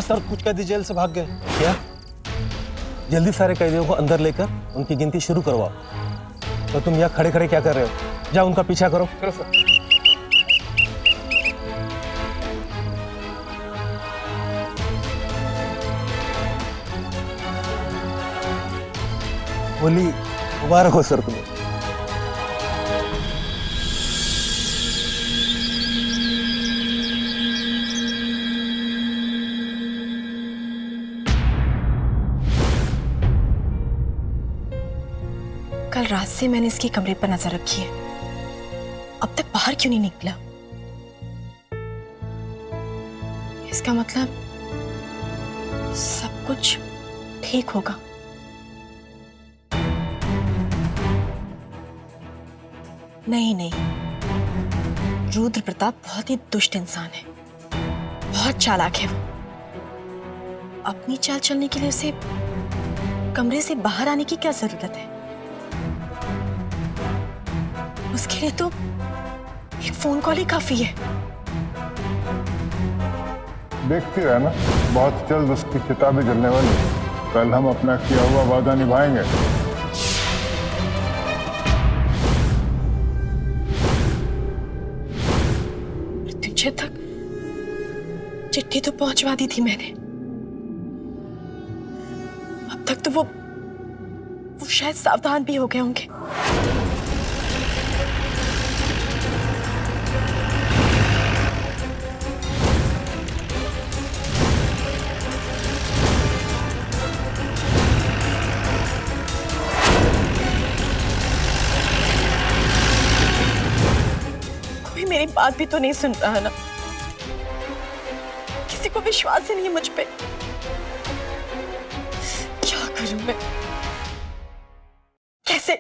Sir कुछ कैदी jail से भाग गए क्या? जल्दी सारे कैदियों को अंदर लेकर उनकी गिनती शुरू करवाओ। तो तुम यहाँ खड़े खड़े क्या कर रहे हो? जाओ उनका पीछा करो। चलो सर। बोली मुबारक हो सर तुम्हें। कल रात से मैंने इसके कमरे पर नजर रखी है, अब तक बाहर क्यों नहीं निकला? इसका मतलब सब कुछ ठीक होगा। नहीं नहीं, रुद्र प्रताप बहुत ही दुष्ट इंसान है, बहुत चालाक है वो। अपनी चाल चलने के लिए उसे कमरे से बाहर आने की क्या जरूरत है? उसके लिए तो एक फोन कॉल ही काफी है। देखती रहना, बहुत जल्द उसकी चिता भी जलने वाली। कल हम अपना किया हुआ वादा निभाएंगे। मृत्युंजय तक चिट्ठी तो पहुंचवा दी थी मैंने। अब तक तो वो शायद सावधान भी हो गए होंगे। कोई मेरी बात भी तो नहीं सुन रहा ना, किसी को विश्वास ही नहीं है मुझ पे। क्या करूं मैं? कैसे?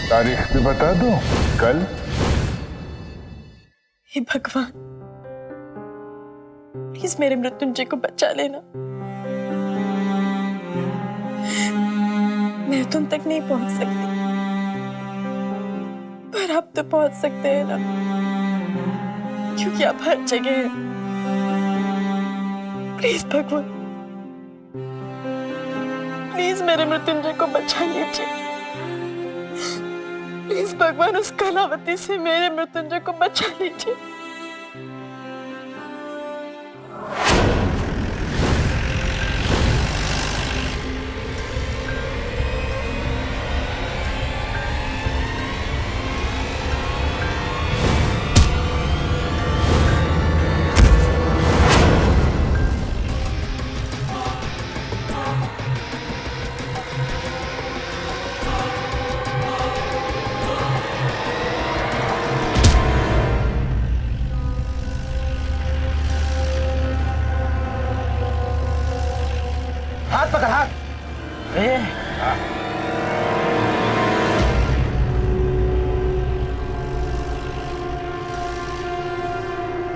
तारीख भी बता दो, कल। हे भगवान, प्लीज मेरे मृत्युंजय को बचा लेना। मैं तुम तक नहीं पहुंच सकती, पर आप तो पहुंच सकते हैं ना, क्योंकि आप हर जगह हैं। प्लीज भगवान, प्लीज मेरे मृत्युंजय को बचा लीजिए। प्लीज भगवान, उस कलावती से मेरे मृत्युंजय को बचा लीजिए। हाथ पकड़, हाथ।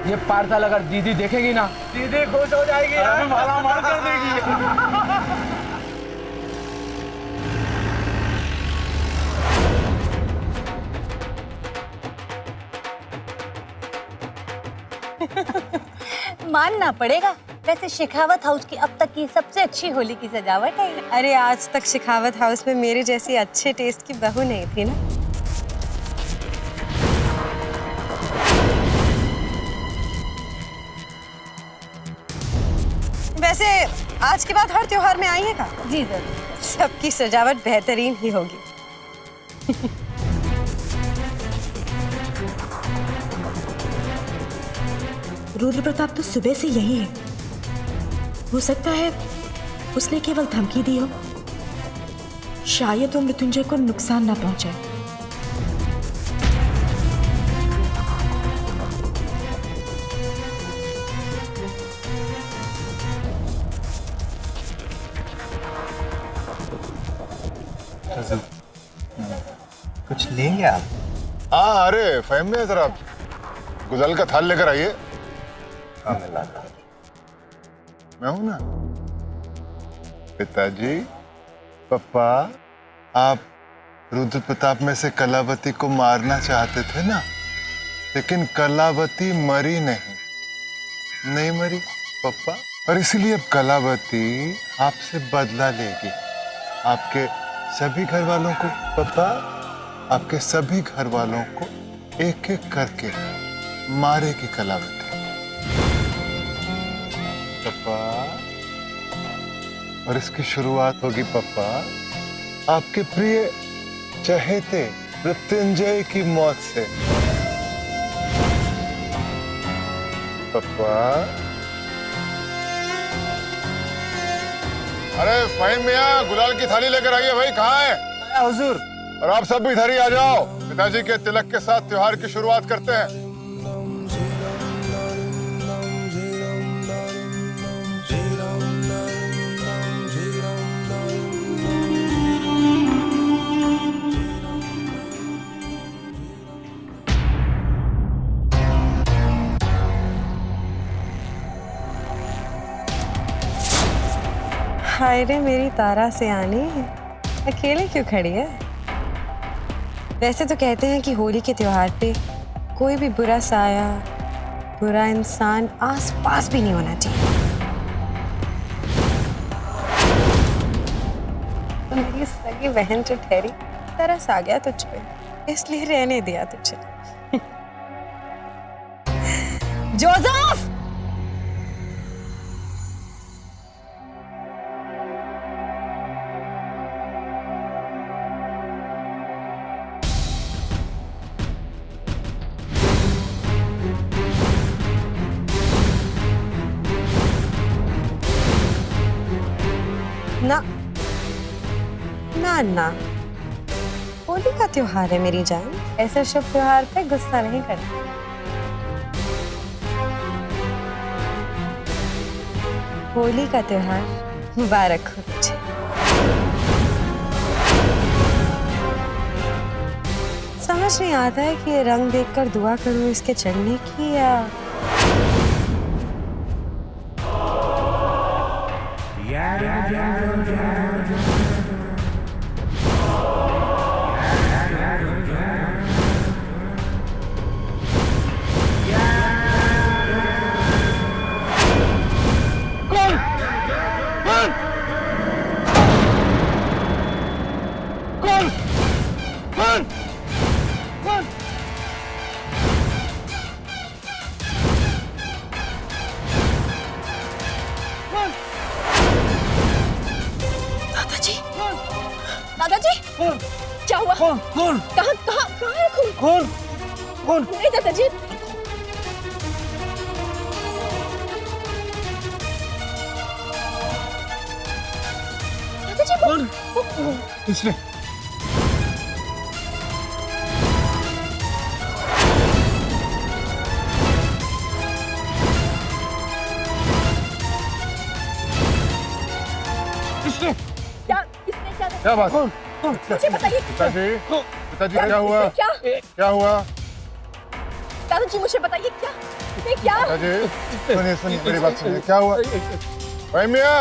ये पार्सल अगर दीदी देखेगी ना, दीदी खुश हो जाएगी, हमें माला माल कर देगी। मानना पड़ेगा, वैसे शेखावत हाउस की अब तक की सबसे अच्छी होली की सजावट है। अरे आज तक शेखावत हाउस में मेरे जैसी अच्छे टेस्ट की बहू नहीं थी ना। वैसे आज के बाद हर त्योहार में आइएगा। जी जरूर। सबकी सजावट बेहतरीन ही होगी। रुद्र प्रताप तो सुबह से यही है। हो सकता है उसने केवल धमकी दी हो, शायद वो मृत्युंजय को नुकसान ना पहुंचाए। कुछ लेंगे आप? हाँ, अरे फहीम ने जरा गुजल का थाल लेकर आइए। हाँ, मैं लाता। मैं हूं ना पिताजी, पापा, आप रुद्र प्रताप में से कलावती को मारना चाहते थे ना, लेकिन कलावती मरी नहीं मरी पप्पा। और इसलिए अब कलावती आपसे बदला लेगी। आपके सभी घर वालों को पप्पा, आपके सभी घर वालों को एक एक करके मारेगी कलावती पप्पा। और इसकी शुरुआत होगी पप्पा आपके प्रिय चहेते मृत्युंजय की मौत से पप्पा। अरे फाहिम मियां, गुलाल की थाली लेकर आइए भाई। कहाँ है हुजूर? और आप सब भी इधर ही आ जाओ। पिताजी के तिलक के साथ त्योहार की शुरुआत करते हैं। हाय रे मेरी तारा से आनी, अकेले क्यों खड़ी है? वैसे तो कहते हैं कि होली के त्योहार पे कोई भी बुरा साया, बुरा इंसान आसपास भी नहीं होना चाहिए। तो मेरी सगी बहन जो ठहरी, तरस आ गया तुझ पे, इसलिए रहने दिया तुझे। जोसेफ! ना ना ना, होली का त्योहार है मेरी जान, ऐसे शुभ त्योहार पे गुस्सा नहीं करना। होली का त्योहार मुबारक हो तुझे। समझ नहीं आता है कि ये रंग देखकर दुआ करूं इसके चढ़ने की या दादाजी, क्या हुआ? कौन? कहाँ कहाँ कहाँ है खून? कौन? नहीं दादाजी। दादाजी वो किसने? क्या बात? मुझे बताइए पिताजी क्या हुआ? क्या हुआ? दादाजी मुझे बताइए क्या? पिताजी सुनिए मेरी बात सुनिए। क्या हुआ भाई मियां?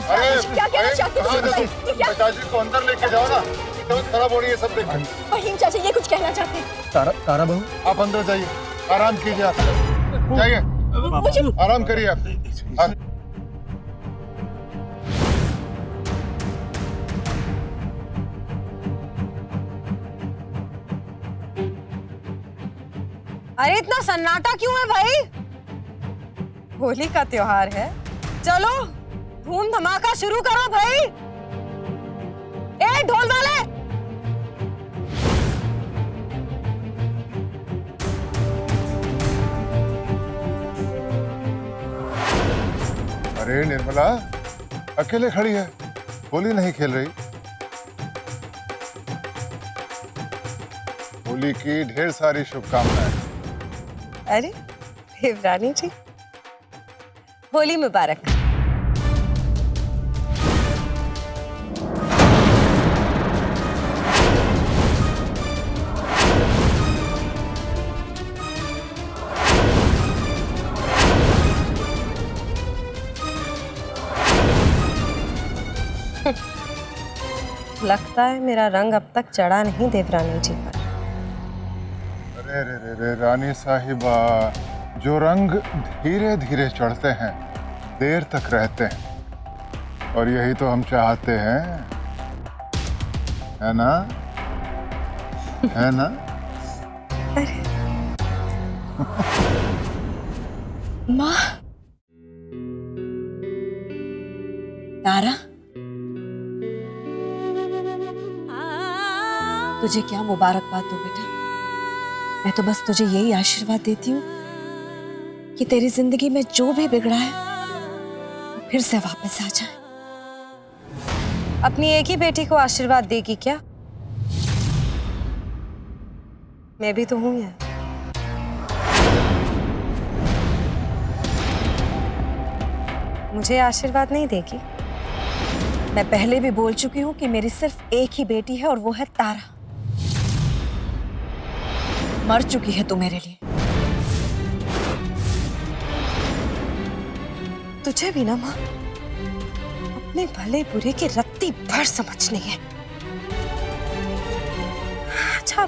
अरे क्या कहना चाहते हैं? पिताजी को अंदर लेके जाओ ना, तबीयत खराब हो रही है सब देख। फहीम चाचा ये कुछ कहना चाहते हैं। तारा बहू, आप अंदर जाइए, आराम कीजिए। आप जाइए, मुझे आराम करिए आप। अरे इतना सन्नाटा क्यों है भाई? होली का त्योहार है, चलो धूम धमाका शुरू करो भाई। ए ढोल वाले! अरे निर्मला अकेले खड़ी है, होली नहीं खेल रही। होली की ढेर सारी शुभकामनाएं। अरे देवरानी जी, होली मुबारक। लगता है मेरा रंग अब तक चढ़ा नहीं देवरानी जी पर। अरे रे रे रे रानी साहिबा, जो रंग धीरे धीरे चढ़ते हैं देर तक रहते हैं, और यही तो हम चाहते हैं, है ना? है ना? माँ, तारा, तुझे क्या मुबारकबाद दो बेटा। मैं तो बस तुझे यही आशीर्वाद देती हूँ कि तेरी जिंदगी में जो भी बिगड़ा है वो फिर से वापस आ जाए। अपनी एक ही बेटी को आशीर्वाद देगी क्या? मैं भी तो हूं यहाँ। मुझे आशीर्वाद नहीं देगी? मैं पहले भी बोल चुकी हूँ कि मेरी सिर्फ एक ही बेटी है और वो है तारा। मर चुकी है तू मेरे लिए। तुझे भी ना माँ अपने भले बुरे की रत्ती भर समझ नहीं है। अच्छा,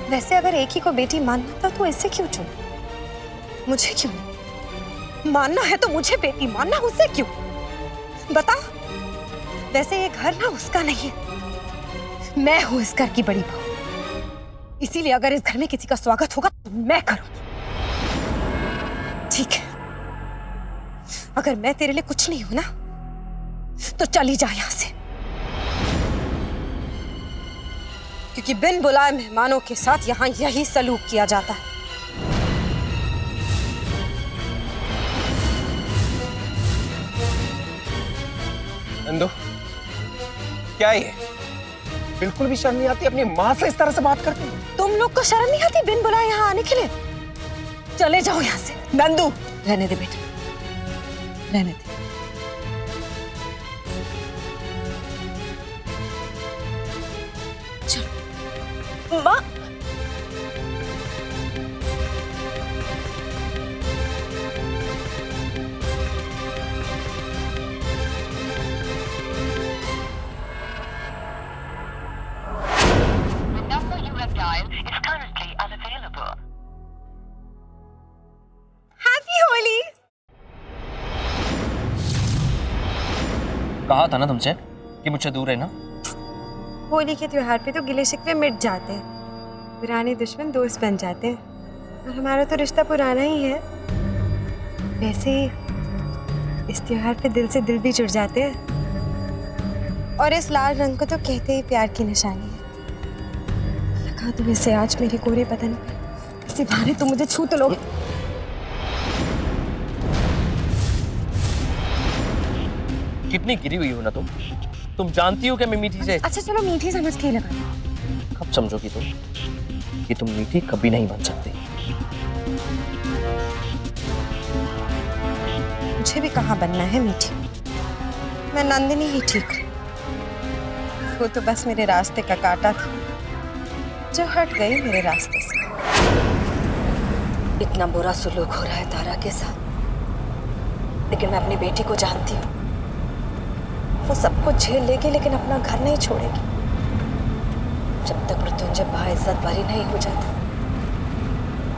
वैसे अगर एक ही को बेटी मानना था तो ऐसे क्यों चुन? मुझे क्यों नहीं? मानना है तो मुझे बेटी मानना, उसे क्यों? बता। वैसे ये घर ना उसका नहीं है, मैं हूं इस घर की बड़ी बहू। इसीलिए अगर इस घर में किसी का स्वागत होगा तो मैं करूंगी। ठीक है, अगर मैं तेरे लिए कुछ नहीं हूं ना तो चली जा यहां से, क्योंकि बिन बुलाए मेहमानों के साथ यहां यही सलूक किया जाता है। नंदू, क्या ये? बिल्कुल भी शर्म नहीं आती अपनी माँ से इस तरह से बात करती? तुम लोग को शर्म नहीं आती बिन बुलाए यहाँ आने के लिए? चले जाओ यहाँ से। नंदू, रहने दे बेटा, रहने दे। चलो माँ। हैप्पी होली। कहा था ना तुमसे कि मुझसे दूर रहना। होली के त्योहार पे तो गिले शिकवे मिट जाते हैं, पुराने दुश्मन दोस्त बन जाते हैं, और हमारा तो रिश्ता पुराना ही है। वैसे इस त्योहार पे दिल से दिल भी जुड़ जाते हैं, और इस लाल रंग को तो कहते ही प्यार की निशानी है। लगा तुम इसे आज मेरे गोरे बदन पे, इसी बहाने तुम मुझे छू तो लो। कितनी गिरी हुई हो ना तुम जानती हो कि मैं मीठी से। अच्छा चलो मीठी समझ के ही लगा। कब समझोगी तुम कि तुम मीठी कभी नहीं बन सकती? मुझे भी कहाँ बनना है मीठी, मैं नंदिनी ही ठीक हूँ। वो तो बस मेरे रास्ते का कांटा था जो हट गई मेरे रास्ते से। इतना बुरा सुलूक हो रहा है तारा के साथ, लेकिन मैं अपनी बेटी को जानती हूँ। वो सब कुछ झेल लेगी लेकिन अपना घर नहीं छोड़ेगी। जब तक मृत्युंजय बाइज्जत बरी नहीं हो जाता,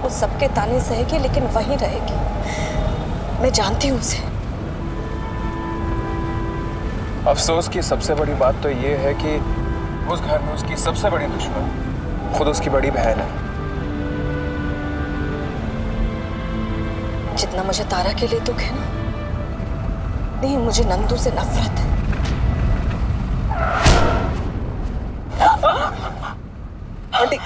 वो सबके ताने सहेगी लेकिन वहीं रहेगी। मैं जानती हूँ उसे। अफसोस की सबसे बड़ी बात तो ये है कि उस घर में उसकी सबसे बड़ी दुश्मन खुद उसकी बड़ी बहन है। जितना मुझे तारा के लिए दुख है ना, नहीं मुझे नंदू से नफरत है। आंटी,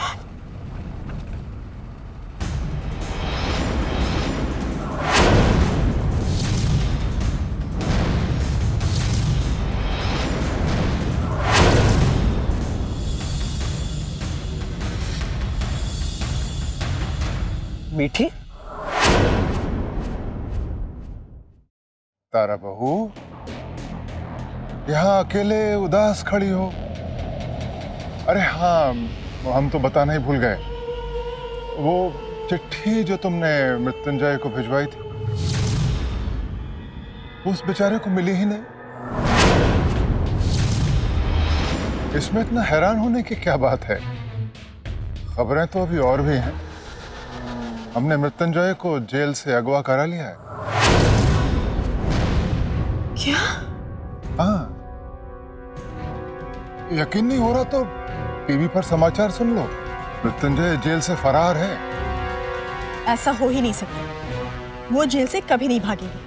मीठी, तारा बहू, यहाँ अकेले उदास खड़ी हो? अरे हाँ, हम तो बताना ही भूल गए। वो चिट्ठी जो तुमने मृत्युंजय को भिजवाई थी, उस बेचारे को मिली ही नहीं। इसमें इतना हैरान होने की क्या बात है? खबरें तो अभी और भी हैं। हमने मृत्युंजय को जेल से अगवा करा लिया है। क्या? हाँ, यकीन नहीं हो रहा तो टीवी पर समाचार सुन लो। मृत्युंजय जेल से फरार है। ऐसा हो ही नहीं सकता, वो जेल से कभी नहीं भागेगी।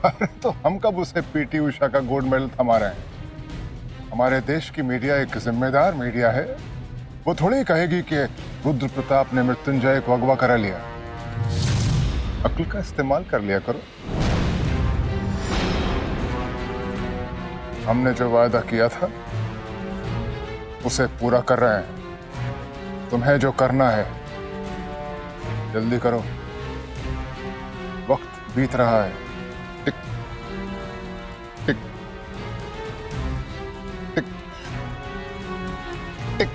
अरे तो हम कब उसे पीटी उषा का गोल्ड मेडल थमा रहे हैं? हमारे देश की मीडिया एक जिम्मेदार मीडिया है। वो थोड़ी कहेगी कि रुद्र प्रताप ने मृत्युंजय को अगवा करा लिया। अक्ल का इस्तेमाल कर लिया करो। हमने जो वादा किया था उसे पूरा कर रहे हैं। तुम्हें जो करना है जल्दी करो, वक्त बीत रहा है। टिक टिक टिक टिक।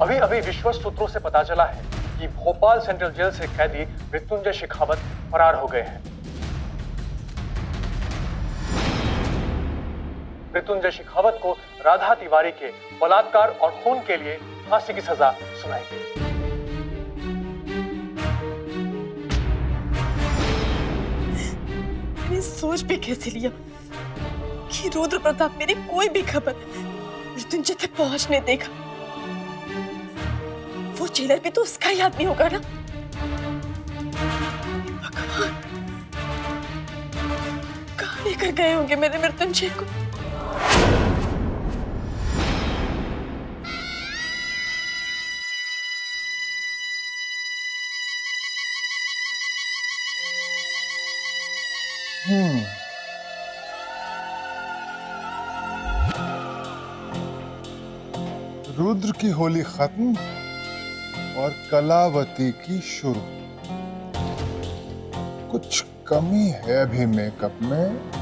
अभी अभी विश्वस्त सूत्रों से पता चला है कि भोपाल सेंट्रल जेल से कैदी मृत्युंजय शेखावत फरार हो गए हैं। मृत्युंजय शेखावत को राधा तिवारी के बलात्कार और खून के लिए फांसी की सजा सुनाई गई। मैंने सोच भी कैसे लिया कि रुद्र प्रताप मेरी कोई भी खबर मृत्युंजय तक पहुंचने देगा। वो जेलर भी तो उसका ही आदमी होगा ना। भगवान, कहाँ लेकर गए होंगे मेरे मृत्युंजय को? रुद्र की होली खत्म और कलावती की शुरू। कुछ कमी है अभी मेकअप में।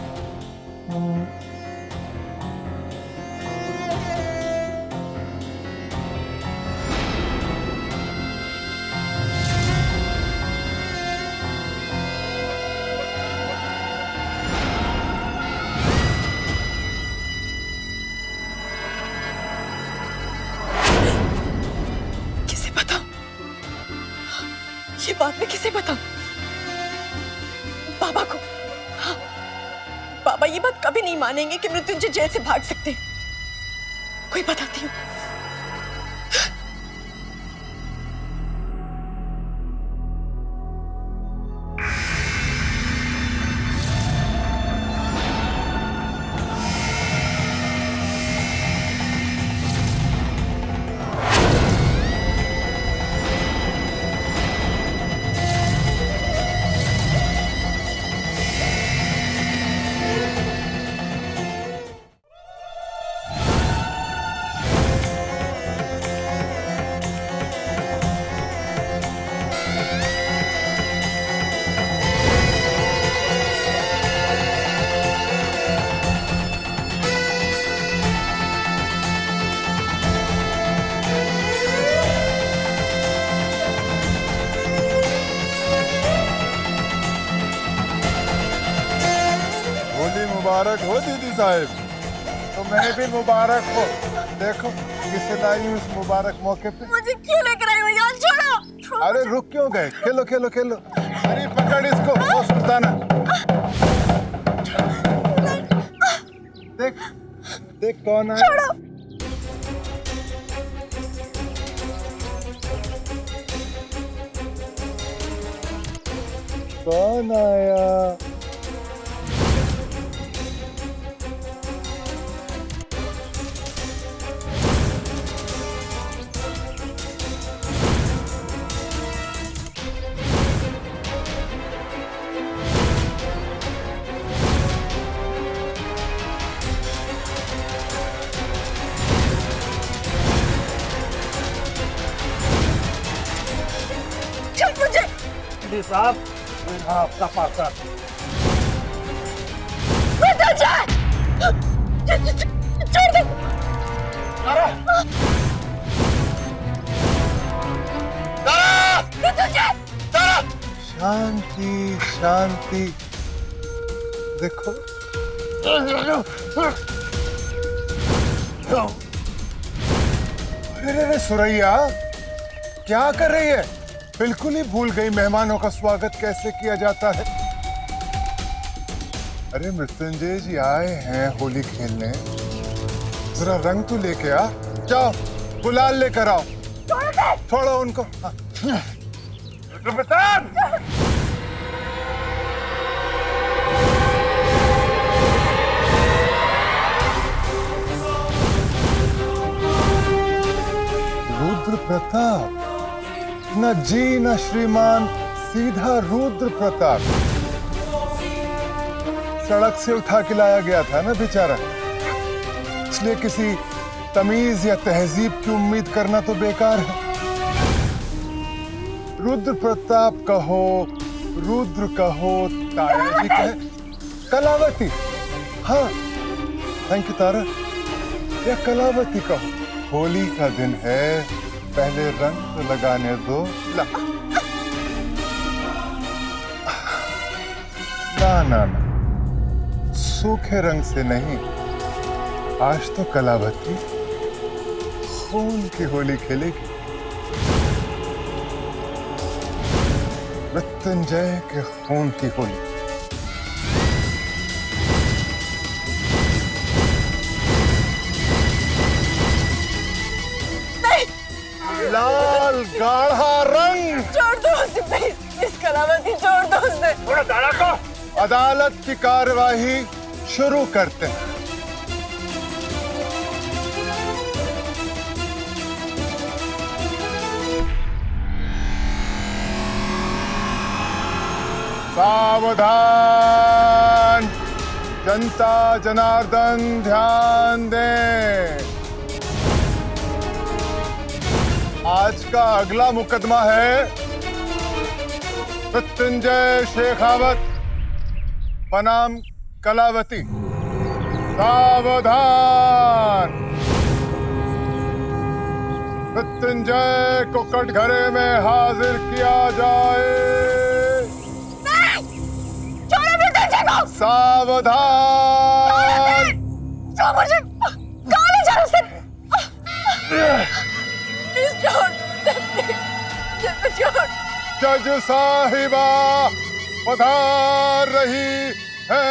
किसे बताऊं? ये बात मैं किसे बताऊं? बाबा को। हाँ, बाबा ये बात कभी नहीं मानेंगे कि मृत्युंजय जेल से भाग सकते हैं। कोई बताती हूँ। मुबारक हो दीदी साहब। तुम्हें भी मुबारक हो। देखो किसे लाई हूँ इस मुबारक मौके पे। मुझे क्यों लेकर आई हो यार? छोड़ो। अरे रुक क्यों गए? खेलो खेलो खेलो। अरे पकड़ इसको, वो सुल्ताना। देख देख कौन है। छोड़ो। कौन आया? साहब, आपका पासा। छोड़ दे। शांति शांति। देखो अरे सुरैया, क्या कर रही है? बिल्कुल ही भूल गई मेहमानों का स्वागत कैसे किया जाता है। अरे मृत्युंजय जी आए हैं होली खेलने, जरा रंग तो लेके आ। जाओ गुलाल लेकर आओ। छोड़ो उनको। हाँ। रुद्र प्रताप, न जी न श्रीमान, सीधा रुद्र प्रताप। सड़क से उठा के लाया गया था ना बेचारा, इसलिए किसी तमीज या तहजीब की उम्मीद करना तो बेकार है। रुद्र प्रताप कहो, रुद्र कहो, ताया जी कहे, कलावती, हाँ थैंक यू तारा, या कलावती कहो। होली का दिन है, पहले रंग तो लगाने दो। ला। ना ना ना, सूखे रंग से नहीं, आज तो कलावती खून की होली खेलेगी। मृत्युंजय के खून की होली। लाल गाढ़ा रंग। छोड़ दो उसे प्लीज, इस कलावती छोड़ दो उसे। अदालत की कार्यवाही शुरू करते हैं। सावधान, जनता जनार्दन ध्यान दें। आज का अगला मुकदमा है मृत्युंजय शेखावत बनाम कलावती। सावधान, मृत्युंजय को कटघरे में हाजिर किया जाए। सावधान, मुझे कहाँ ले जा रहे हो? प्लीज छोड़ दो, छोड़। जज साहिबा पधार रही है।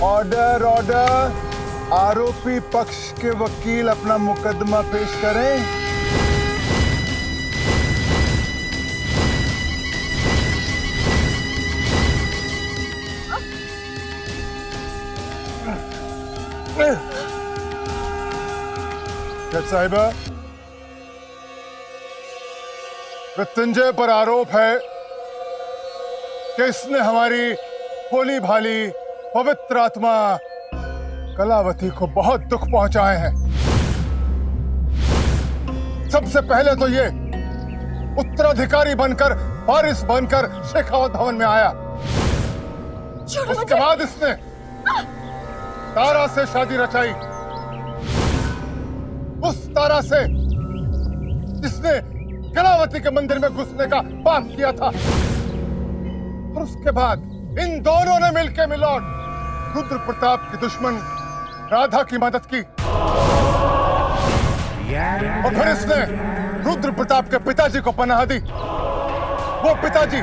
ऑर्डर ऑर्डर, आरोपी पक्ष के वकील अपना मुकदमा पेश करें। जज साहिबा, मृत्युंजय पर आरोप है कि इसने हमारी भोली भाली पवित्र आत्मा कलावती को बहुत दुख पहुंचाए हैं। सबसे पहले तो ये उत्तराधिकारी बनकर, वारिस बनकर शेखावत भवन में आया। उसके बाद इसने तारा से शादी रचाई, उस तारा से जिसने कलावती के मंदिर में घुसने का पाप किया था। और उसके बाद इन दोनों ने मिलकर मिलौट रुद्र प्रताप की दुश्मन राधा की मदद की। और फिर इसने रुद्र प्रताप के पिताजी को पनाह दी। वो पिताजी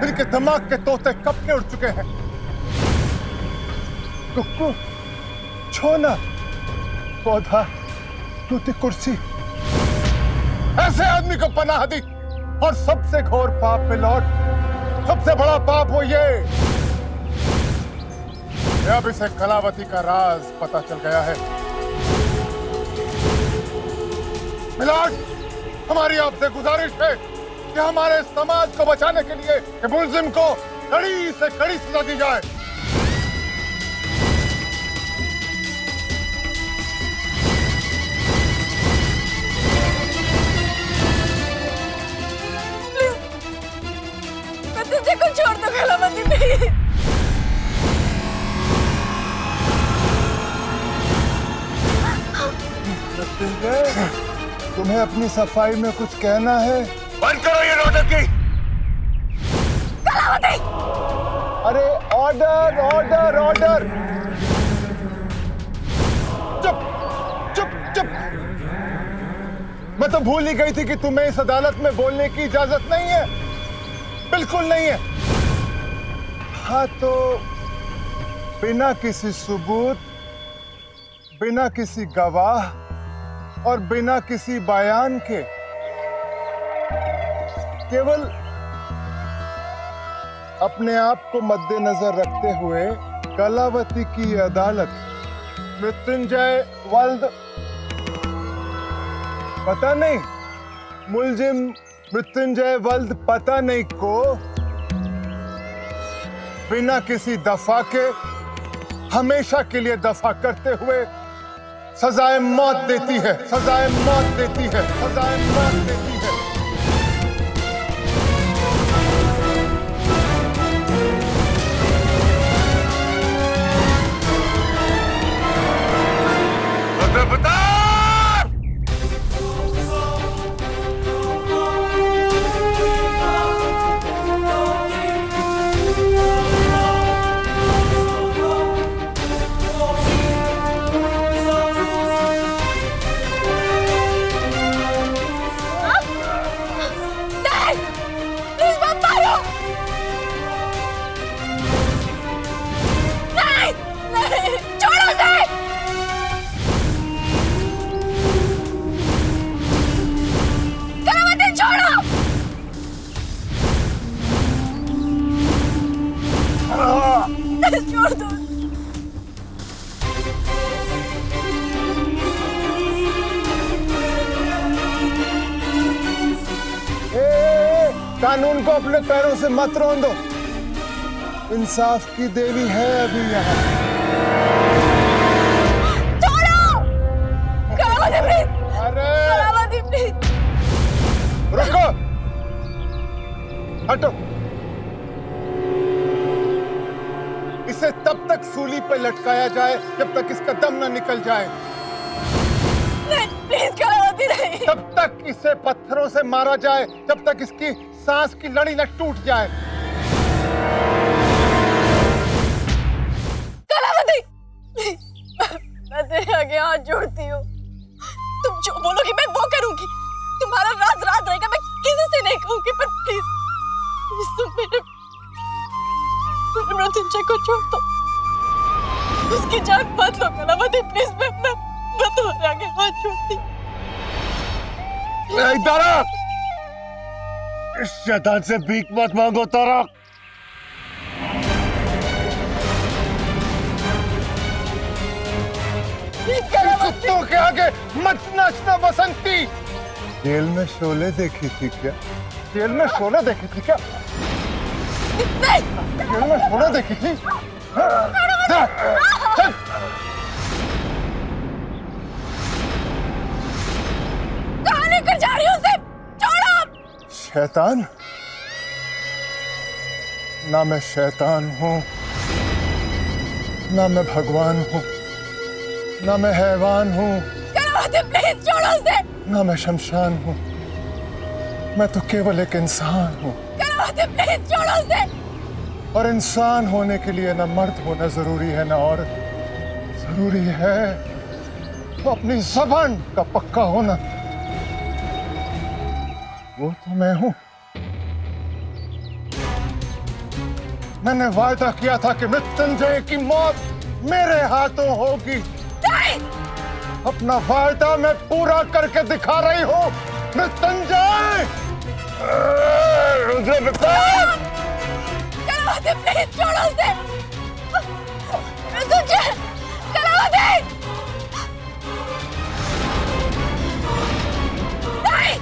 जिनके दिमाग के तोते कब के उड़ चुके हैं। कुक्कू, छोना, पौधा, टूटी कुर्सी, ऐसे आदमी को पनाह दी। और सबसे घोर पाप पे लौट, सबसे बड़ा पाप वो ये अब इसे कलावती का राज पता चल गया है। मिलाड, हमारी आपसे गुजारिश है कि हमारे समाज को बचाने के लिए मुलजिम को कड़ी से कड़ी सजा दी जाए। मृत्युंजय को छोड़ दो अपनी सफाई में कुछ कहना है? बंद करो ये नौटंकी। अरे ऑर्डर ऑर्डर ऑर्डर। चुप चुप चुप। मैं तो भूल ही गई थी कि तुम्हें इस अदालत में बोलने की इजाजत नहीं है, बिल्कुल नहीं है। हाँ तो बिना किसी सबूत, बिना किसी गवाह और बिना किसी बयान के केवल अपने आप को मद्देनजर रखते हुए कलावती की अदालत मृत्युंजय वल्द, पता नहीं मुलजिम मृत्युंजय वल्द पता नहीं को बिना किसी दफा के हमेशा के लिए दफा करते हुए सजाए मौत देती है, सजाए मौत देती है, सजाए मौत देती है। छोड़ दो। कानून को अपने पैरों से मत रौंदो, इंसाफ की देवी है अभी यहाँ। छोड़ो। कलावती प्लीज। अरे कलावती प्लीज। रुको, हटो। इसे तब तक सूली पर लटकाया जाए जब तक इसका दम न निकल जाए। नहीं, प्लीज कलावती नहीं। तब तक इसे पत्थरों से मारा जाए जब तक इसकी सांस की लड़ी न टूट जाए। कलावती, मैं तेरे आगे हाथ जोड़ती हूँ। तुम जो बोलोगी मैं वो करूंगी। तुम्हारा राज राज रहेगा, मैं किसी से नहीं कहूंगी। पर प्लीज तुम मेरे मृत्युंजय को छोड़ दो। उसकी जान मत लो कलावती प्लीज। मैं तुम्हारे आगे हाथ जोड़ती हूँ। तारा, इस शैतान से भीख मत मांगो तारा। कुत्तों के आगे मत नाचना बसंती। जेल में शोले देखी थी क्या? जेल में शोले देखी थी क्या? जेल में शोले देखी थी? चल। कहाँ लेकर जा रही हो उसे? छोड़ो। शैतान? ना मैं शैतान हूं, ना मैं भगवान हूं, ना मैं हैवान हूं, कलावती प्लीज छोड़ो उसे। ना मैं शमशान हूं। मैं तो केवल एक इंसान हूं। कलावती प्लीज छोड़ो उसे। और इंसान होने के लिए ना मर्द होना जरूरी है ना औरत। जरूरी है तो अपनी जबान का पक्का होना। वो तो मैं हूं। मैंने वायदा किया था कि मृत्युंजय की मौत मेरे हाथों होगी। नहीं। अपना वायदा मैं पूरा करके दिखा रही हूं। मृत्युंजय, कलावती प्लीज छोड़ो उसे। मृत्युंजय, कलावती। नहीं,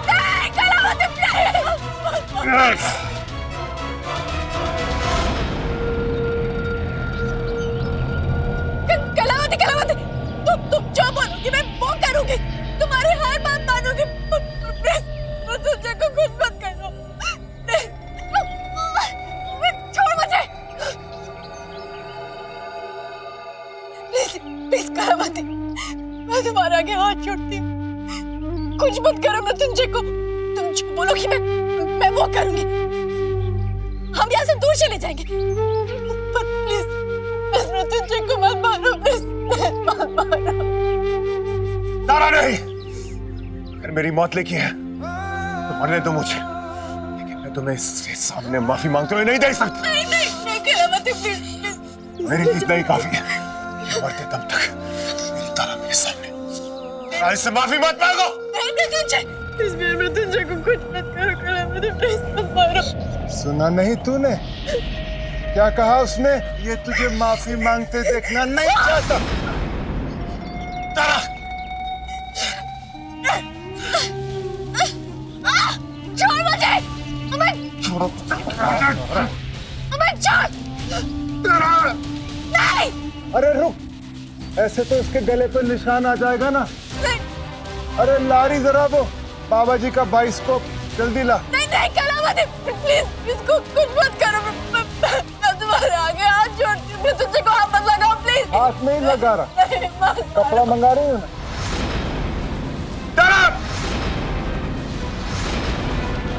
नहीं, कलावती प्लीज। कलावती, कलावती, तुम जो बोलोगी मैं वो करूंगी। तुम्हारी हर बात मानूंगी। प्लीज मृत्युंजय को कुछ मत करो। छोड़ मुझे। प्लीज, प्लीज कलावती, मैं तुम्हारे आगे हाथ जोड़ती हूँ। कुछ मत करो मृत्युंजय को। तुम जो बोलोगी मैं वो करूंगी। हम यहाँ से दूर चले जाएंगे। पर प्लीज मृत्युंजय को मत मारो, प्लीज मत मारो। तारा नहीं, अगर मेरी मौत लिखी है तो मरने दो मुझे, लेकिन मैं तुम्हें इसके सामने माफी मांगते हुए नहीं देख सकता। नहीं कलावती, प्लीज प्लीज। मेरी जीत नहीं काफी है, मरते दम तक मेरी तारा मेरे सामने। तारा, इससे माफी मत मांगो। नहीं मृत्युंजय, प्लीज मेरे मृत्युंजय को कुछ मत करो कलावती, प्लीज मत मारो। सुना नहीं तूने क्या कहा उसने? ये तुझे माफी मांगते देखना नहीं चाहता। तारा, छोड़ मुझे, अमन, छोड़ो। अमन छोड़। नहीं अरे रुक, ऐसे तो इसके गले पर निशान आ जाएगा ना। नहीं अरे लारी जरा वो बाबा जी का बाइस्कोप जल्दी ला। नहीं कलावती, प्लीज इसको कुछ मत करो। मैं तुम्हारे आगे हाथ जोड़ती हूँ, मृत्युंजय को हाथ मत लगाओ प्लीज। हाथ नहीं लगा रहा, नहीं मत। कपड़ा मंगा रही हूँ।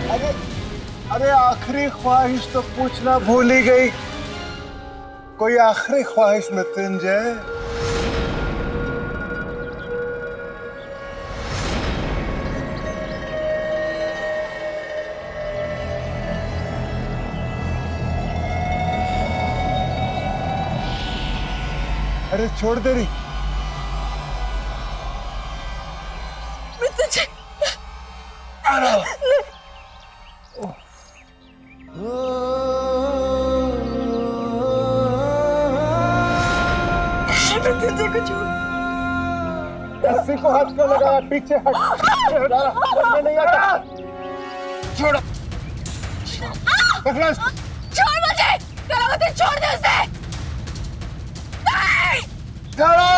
अरे अरे आखिरी ख्वाहिश तो पूछना भूल ही गई। कोई आखिरी ख्वाहिश मृत्युंजय? अरे छोड़ दे रही। मृत्युंजय मृत्युंजय को छोड़। रस्सी को हाथ क्यों लगाया? पीछे हट। समझ नहीं आता। छोड़ो। पकड़ो इसको। छोड़ मुझे कलावती, छोड़ दे उसे। नहीं छोड़ो।